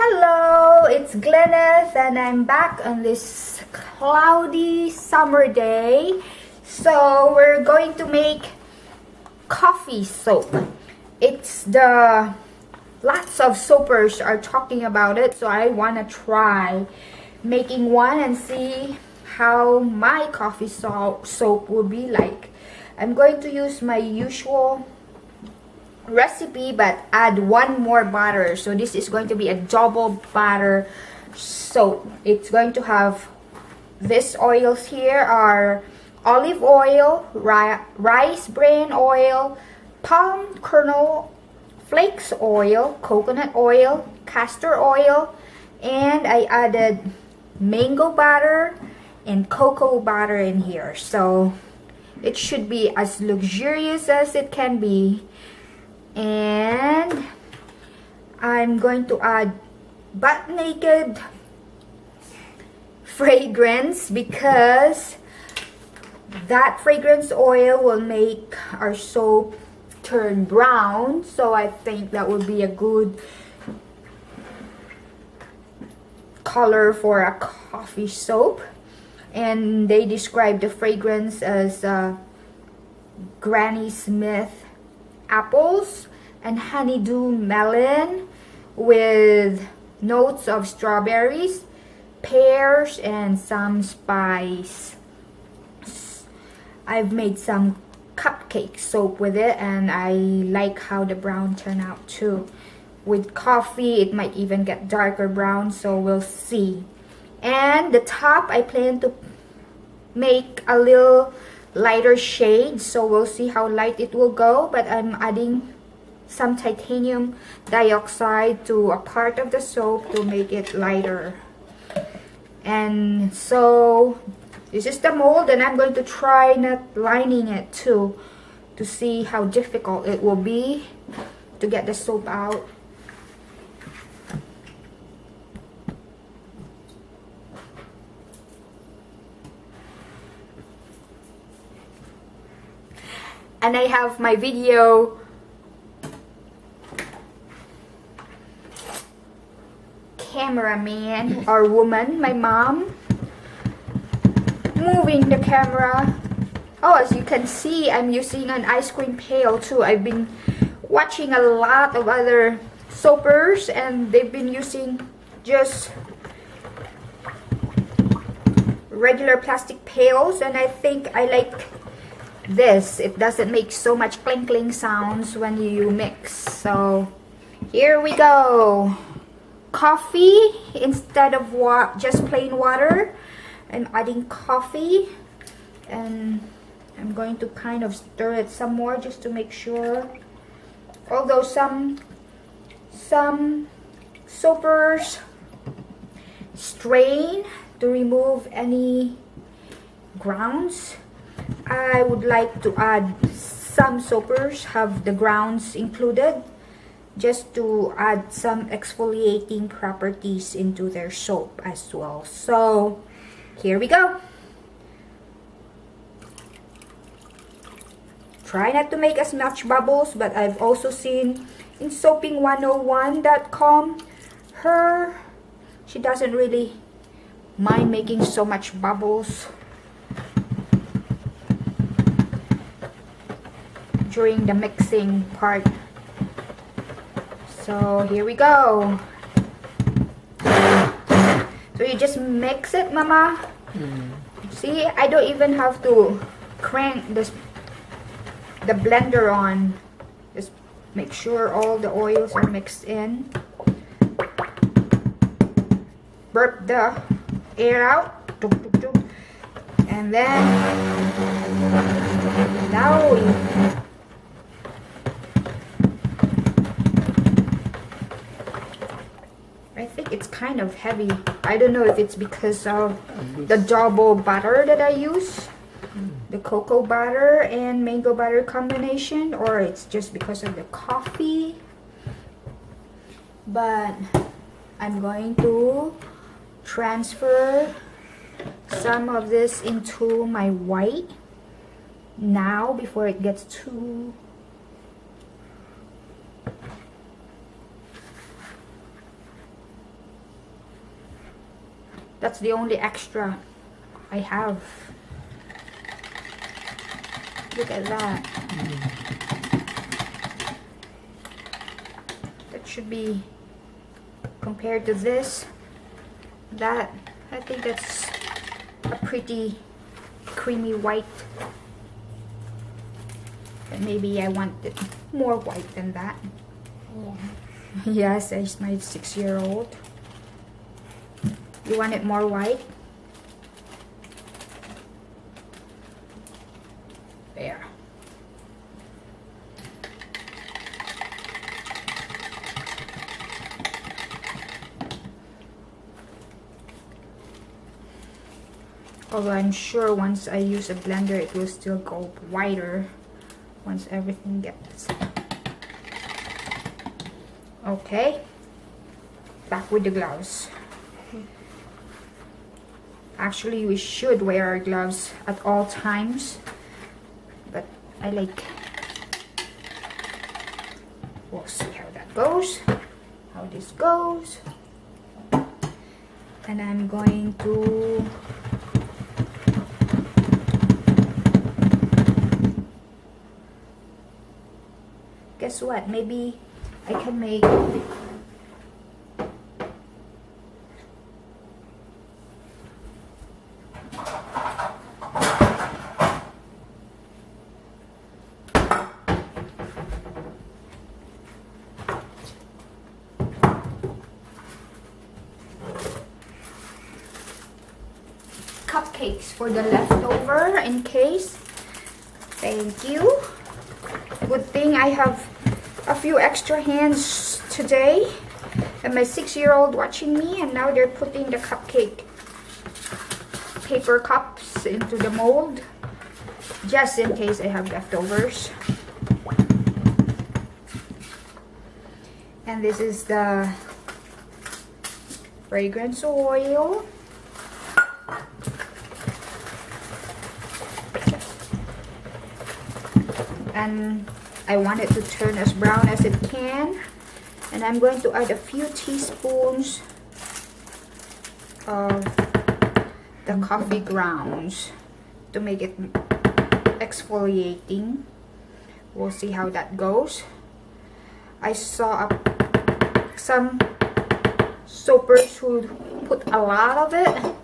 Hello, it's Gleneth and I'm back on this cloudy summer day. So we're going to make coffee soap. Lots of soapers are talking about it, so I want to try making one and see how my coffee soap will be like. I'm going to use my usual recipe but add one more butter, so this is going to be a double butter soap. It's going to have these oils here are olive oil, rice bran oil, palm kernel flakes oil, coconut oil, castor oil, and I added mango butter and cocoa butter in here, so it should be as luxurious as it can be. And I'm going to add butt naked fragrance because that fragrance oil will make our soap turn brown, so I think that would be a good color for a coffee soap. And they describe the fragrance as Granny Smith apples and honeydew melon with notes of strawberries, pears, and some spice. I've made some cupcake soap with it and I like how the brown turned out too. With coffee it might even get darker brown, so we'll see. And the top I plan to make a little lighter shade, so we'll see how light it will go, but I'm adding some titanium dioxide to a part of the soap to make it lighter. And so this is the mold, and I'm going to try not lining it too to see how difficult it will be to get the soap out. And I have my video cameraman or woman, my mom, moving the camera. Oh, as you can see, I'm using an ice cream pail too. I've been watching a lot of other soapers and they've been using just regular plastic pails, and I think I like this. It doesn't make so much clinking sounds when you mix. So here we go. Coffee instead of just plain water. I'm adding coffee and I'm going to kind of stir it some more just to make sure. Although some soapers strain to remove any grounds, I would like to add, some soapers have the grounds included just to add some exfoliating properties into their soap as well. So here we go. Try not to make as much bubbles, but I've also seen in soaping101.com she doesn't really mind making so much bubbles during the mixing part. So here we go. So you just mix it, mama. See, I don't even have to crank the blender on. Just make sure all the oils are mixed in. Burp the air out. And then now I think it's kind of heavy. I don't know if it's because of the double butter that I use, the cocoa butter and mango butter combination, or it's just because of the coffee. But I'm going to transfer some of this into my white now before it gets too That's the only extra I have. Look at that. That should be, compared to this, that, I think that's a pretty creamy white. But maybe I want it more white than that. Yeah. Yes, it's my 6-year-old. You want it more white? There. Although I'm sure once I use a blender, it will still go whiter once everything gets. Okay, back with the gloves. Actually, we should wear our gloves at all times, but I like, we'll see how that goes, how this goes. And I'm going to guess what, maybe I can make cupcakes for the leftover in case. Thank you. Good thing I have a few extra hands today, and my 6-year-old watching me, and now they're putting the cupcake paper cups into the mold just in case I have leftovers. And this is the fragrance oil. And I want it to turn as brown as it can, and I'm going to add a few teaspoons of the coffee grounds to make it exfoliating. We'll see how that goes. I saw some soapers who put a lot of it,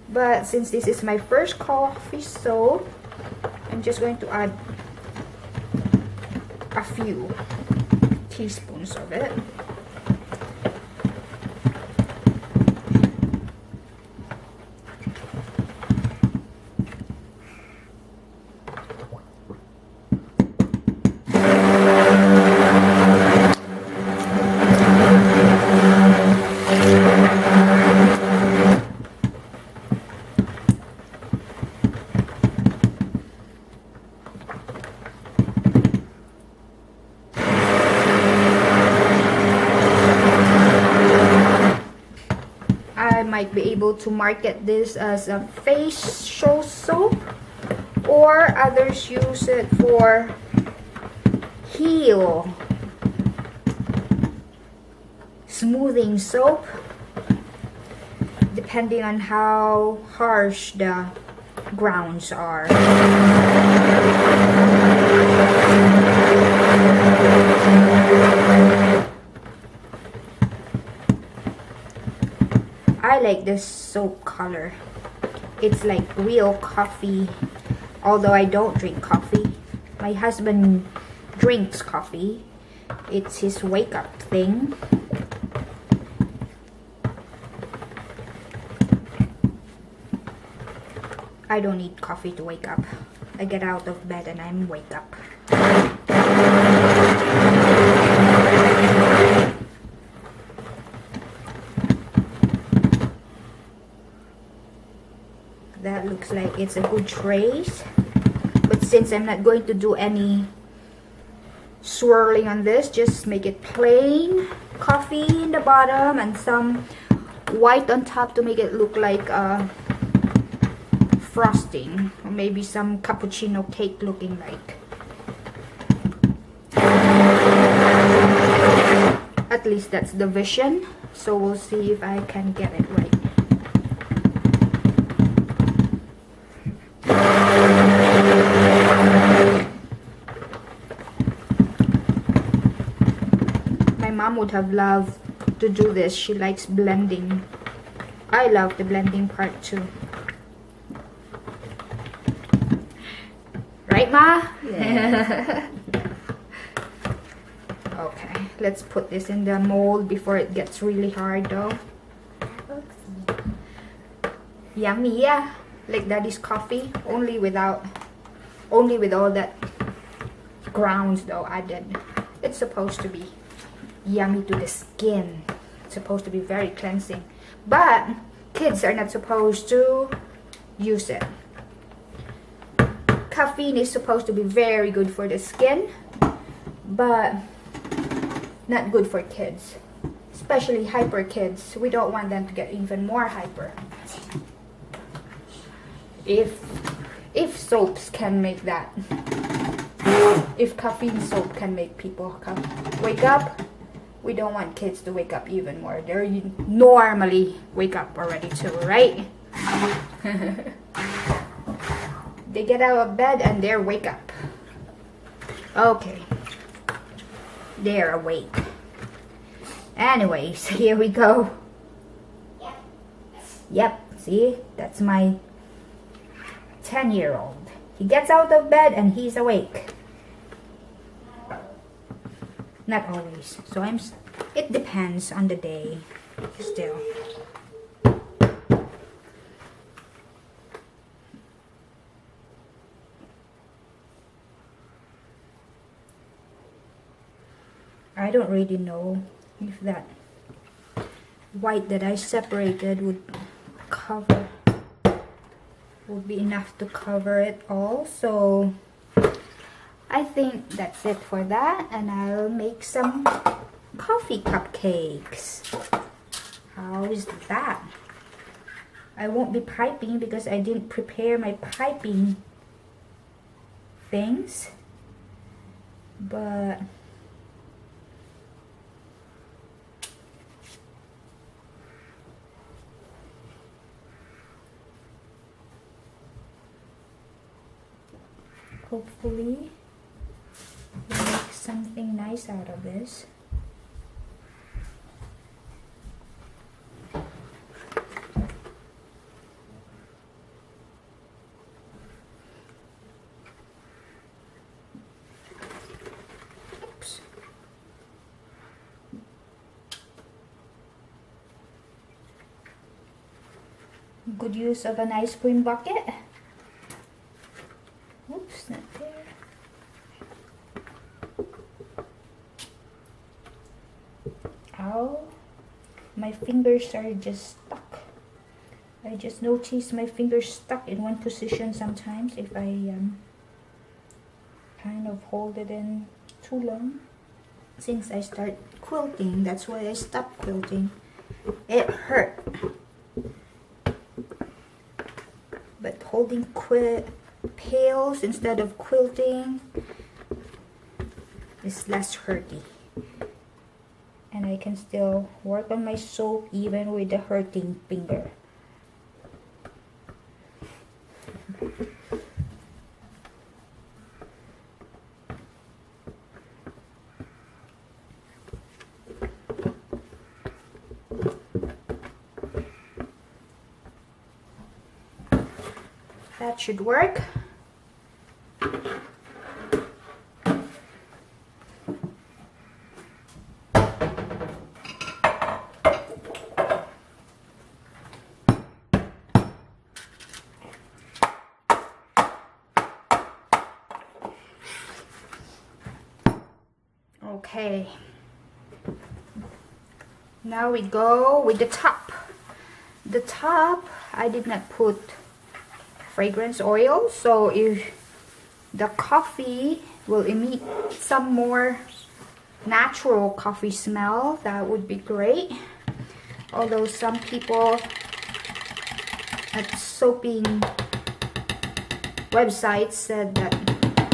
but since this is my first coffee soap, I'm just going to add a few teaspoons of it. Might be able to market this as a facial soap, or others use it for heel smoothing soap, depending on how harsh the grounds are. I like this soap color. It's like real coffee, although I don't drink coffee. My husband drinks coffee. It's his wake up thing. I don't need coffee to wake up. I get out of bed and I'm wake up. That looks like it's a good trace, but since I'm not going to do any swirling on this, just make it plain coffee in the bottom and some white on top to make it look like frosting, or maybe some cappuccino cake looking like. At least that's the vision, so we'll see if I can get it right. would have loved to do this. She likes blending. I love the blending part too. Right, Ma? Yeah. Okay, let's put this in the mold before it gets really hard though. Yummy, yeah. Like Daddy's coffee, only with all that grounds though added. It's supposed to be yummy to the skin. It's supposed to be very cleansing. But kids are not supposed to use it. Caffeine is supposed to be very good for the skin, but not good for kids, especially hyper kids. We don't want them to get even more hyper. If soaps can make that, if caffeine soap can make people wake up, we don't want kids to wake up even more. They normally wake up already too, right? They get out of bed and they're wake up. Okay, they're awake. Anyways, here we go. Yep, see, that's my 10-year-old. He gets out of bed and he's awake. Not always. So it depends on the day still. I don't really know if that white that I separated would be enough to cover it all. So I think that's it for that, and I'll make some coffee cupcakes. How is that? I won't be piping because I didn't prepare my piping things, but hopefully we'll make something nice out of this. Oops. Good use of an ice cream bucket. Oops, not there. Ow. My fingers are just stuck. I just noticed my fingers stuck in one position sometimes if I kind of hold it in too long. Since I start quilting, that's why I stopped quilting. It hurt. But holding pails instead of quilting is less hurty, and I can still work on my soap even with the hurting finger. That should work. Okay, now we go with the top. The top, I did not put fragrance oil, so if the coffee will emit some more natural coffee smell, that would be great. Although some people at soaping websites said that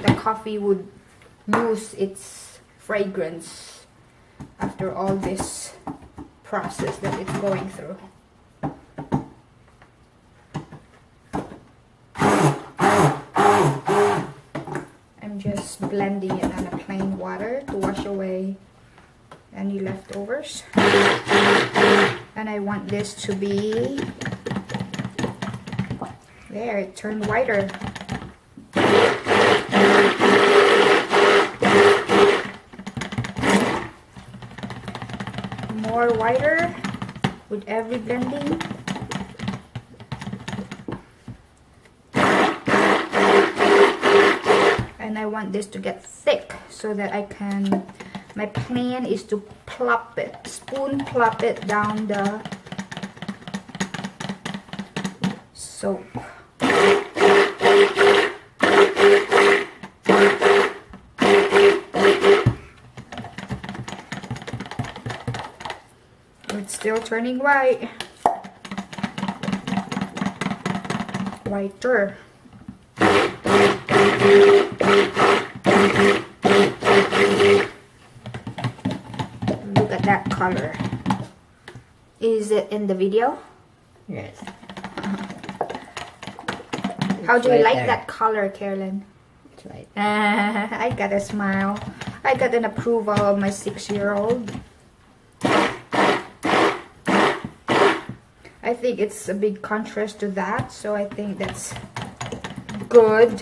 the coffee would lose its fragrance after all this process that it's going through. I'm just blending it on a plain water to wash away any leftovers. And I want this to be there, it turned whiter. More whiter with every blending. And I want this to get thick so that I can, my plan is to plop it, spoon plop it down the soap. It's still turning white. Whiter. Look at that color. Is it in the video? Yes. How do you right like there. that color, Carolyn? It's right. I got a smile. I got an approval of my 6-year-old. I think it's a big contrast to that, so I think that's good.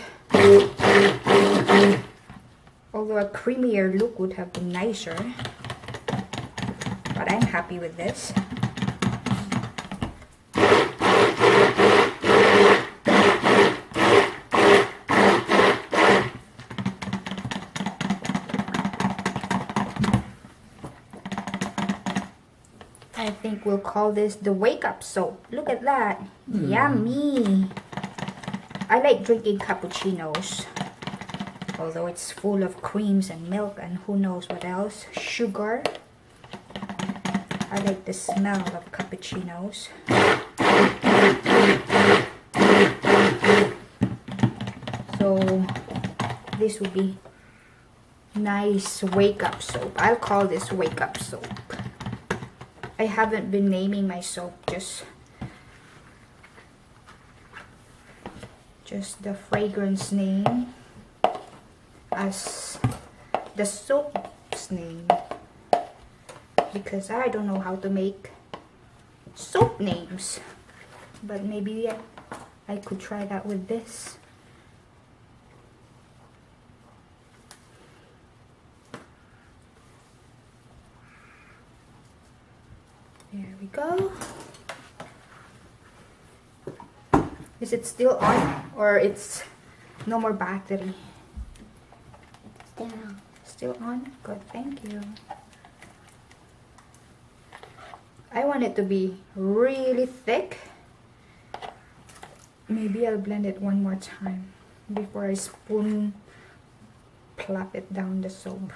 Although a creamier look would have been nicer. But I'm happy with this. I think we'll call this the wake up soap. Look at that. Yummy. I like drinking cappuccinos. Although it's full of creams and milk and who knows what else. Sugar. I like the smell of cappuccinos. So this would be nice wake up soap. I'll call this wake up soap. I haven't been naming my soap, just the fragrance name as the soap's name, because I don't know how to make soap names, but maybe I could try that with this. There we go. Is it still on or it's no more battery? Still on. Still on? Good, thank you. I want it to be really thick. Maybe I'll blend it one more time before I spoon plop it down the soap.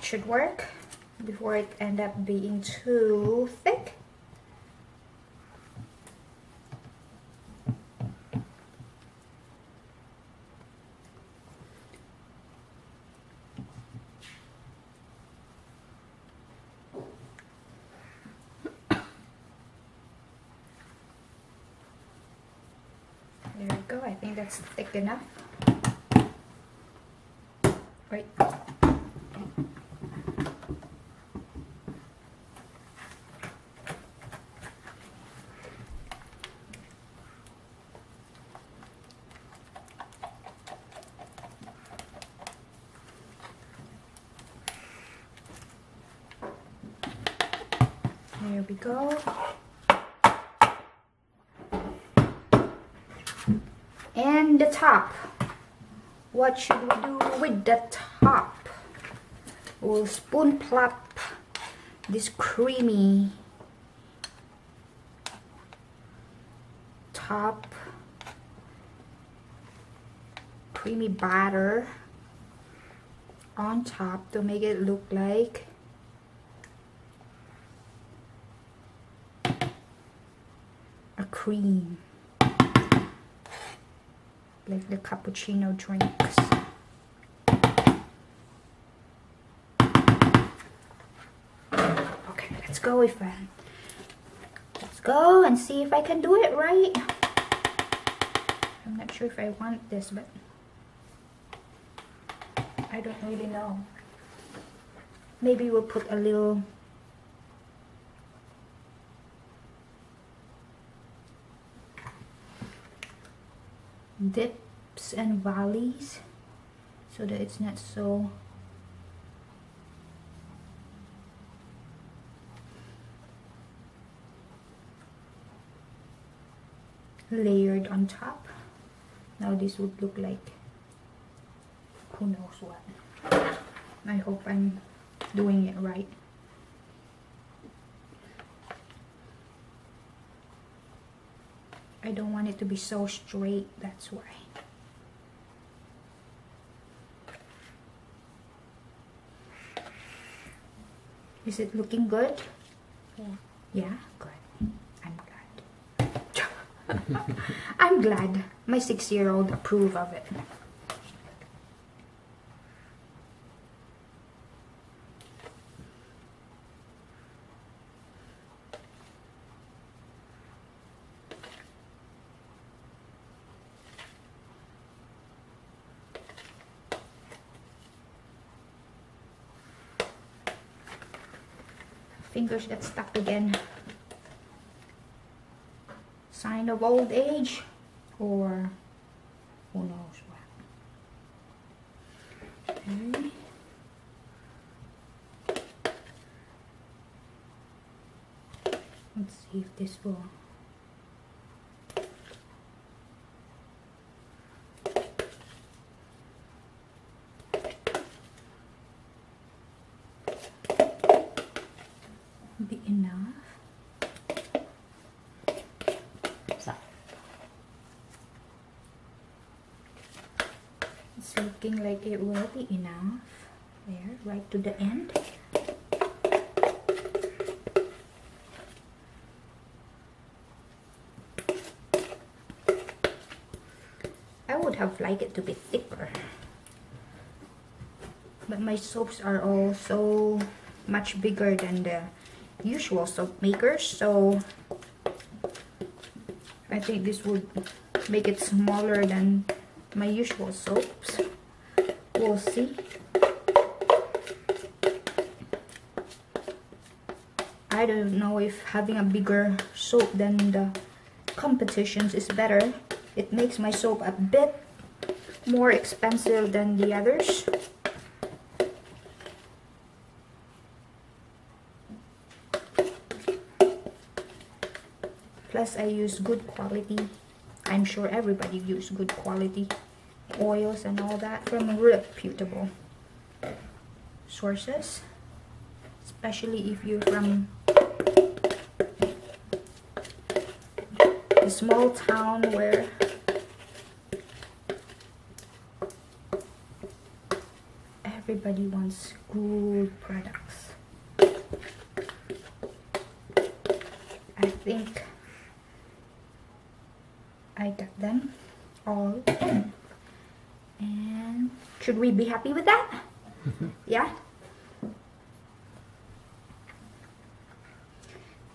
Should work before it end up being too thick. There we go. I think that's thick enough. Wait. There we go. And the top. What should we do with the top? We'll spoon plop this creamy top, creamy batter on top to make it look like a cream, like the cappuccino drinks. Okay, let's go with that. Let's go and see if I can do it right. I'm not sure if I want this, but I don't really know. Maybe we'll put a little dips and valleys so that it's not so layered on top. Now this would look like who knows what. I hope I'm doing it right. I don't want it to be so straight, that's why. Is it looking good? Yeah. Yeah, good. I'm glad. I'm glad my 6-year-old approve of it. Fingers get stuck again. Sign of old age, or who knows what. Okay. Let's see if this will. Be enough. So. It's looking like it will be enough. There, right to the end. I would have liked it to be thicker, but my soaps are all so much bigger than the usual soap makers, so I think this would make it smaller than my usual soaps. We'll see. I don't know if having a bigger soap than the competitions is better. It makes my soap a bit more expensive than the others. Plus I use good quality. I'm sure everybody use good quality oils and all that from reputable sources, especially if you're from a small town where everybody wants good products. I think I got them all in. And should we be happy with that? Yeah?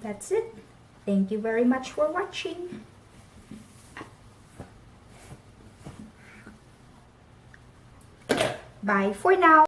That's it. Thank you very much for watching. Bye for now.